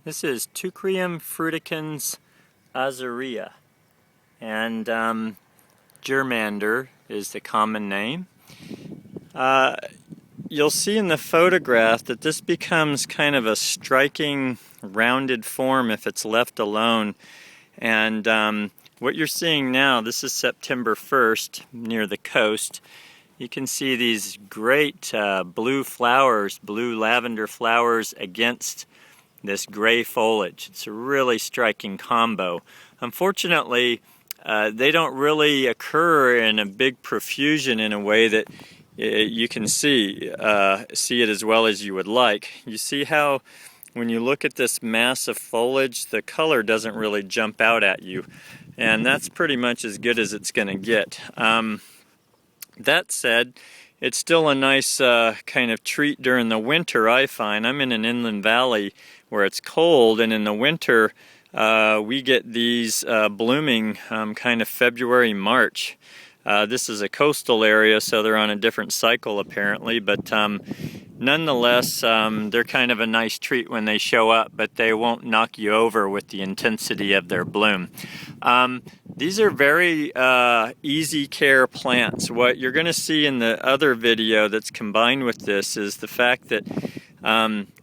This is Teucrium fruticans azurea, and Germander is the common name. You'll see in the photograph that this becomes kind of a striking rounded form if it's left alone. And what you're seeing now, this is September 1st near the coast. You can see these great blue flowers, blue lavender flowers against this gray foliage. It's a really striking combo. Unfortunately, they don't really occur in a big profusion in a way that you can see it as well as you would like. You see how when you look at this mass of foliage, the color doesn't really jump out at you, and that's pretty much as good as it's going to get. That said, it's still a nice kind of treat during the winter, I find. I'm in an inland valley where it's cold, and in the winter we get these blooming kind of February, March. This is a coastal area, so they're on a different cycle apparently, but nonetheless, they're kind of a nice treat when they show up, but they won't knock you over with the intensity of their bloom. These are very easy care plants. What you're going to see in the other video that's combined with this is the fact that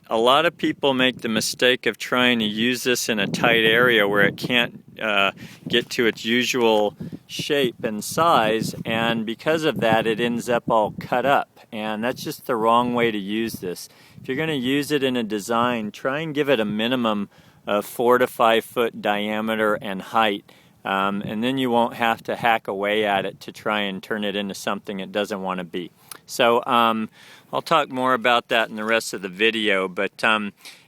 a lot of people make the mistake of trying to use this in a tight area where it can't get to its usual shape and size, and because of that it ends up all cut up, and that's just the wrong way to use this. If you're going to use it in a design, try and give it a minimum of 4 to 5 foot diameter and height, and then you won't have to hack away at it to try and turn it into something it doesn't want to be. So I'll talk more about that in the rest of the video, but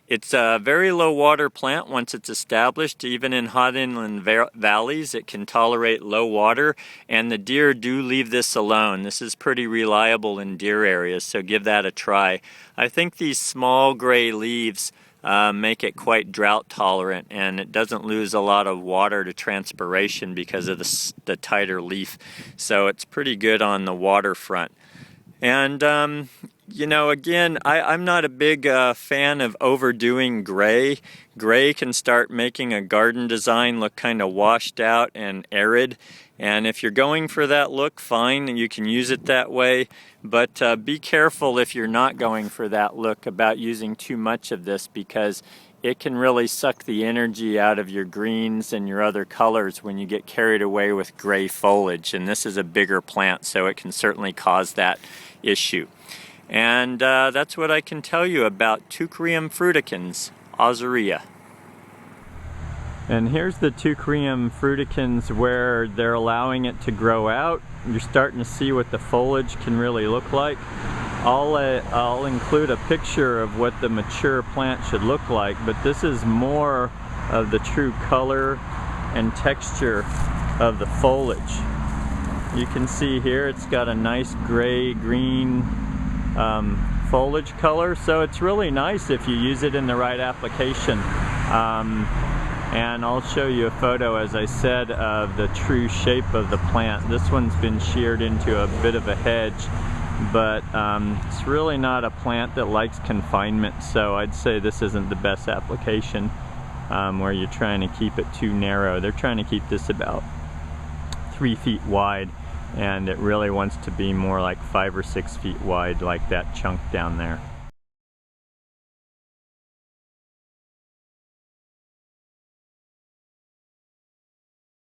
it's a very low water plant once it's established. Even in hot inland valleys, it can tolerate low water, and the deer do leave this alone. This is pretty reliable in deer areas, so give that a try. I think these small gray leaves make it quite drought tolerant, and it doesn't lose a lot of water to transpiration because of the tighter leaf, so it's pretty good on the waterfront. And you know, again, I'm not a big fan of overdoing gray. Gray can start making a garden design look kind of washed out and arid. And if you're going for that look, fine, you can use it that way. But be careful if you're not going for that look about using too much of this, because it can really suck the energy out of your greens and your other colors when you get carried away with gray foliage. And this is a bigger plant, so it can certainly cause that issue. And that's what I can tell you about Teucrium fruticans azurea. And here's the Teucrium fruticans where they're allowing it to grow out. You're starting to see what the foliage can really look like. I'll include a picture of what the mature plant should look like, but this is more of the true color and texture of the foliage. You can see here it's got a nice gray-green foliage color, so it's really nice if you use it in the right application. And I'll show you a photo, as I said, of the true shape of the plant. This one's been sheared into a bit of a hedge, but it's really not a plant that likes confinement, so I'd say this isn't the best application where you're trying to keep it too narrow. They're trying to keep this about 3 feet wide, and it really wants to be more like 5 or 6 feet wide, like that chunk down there.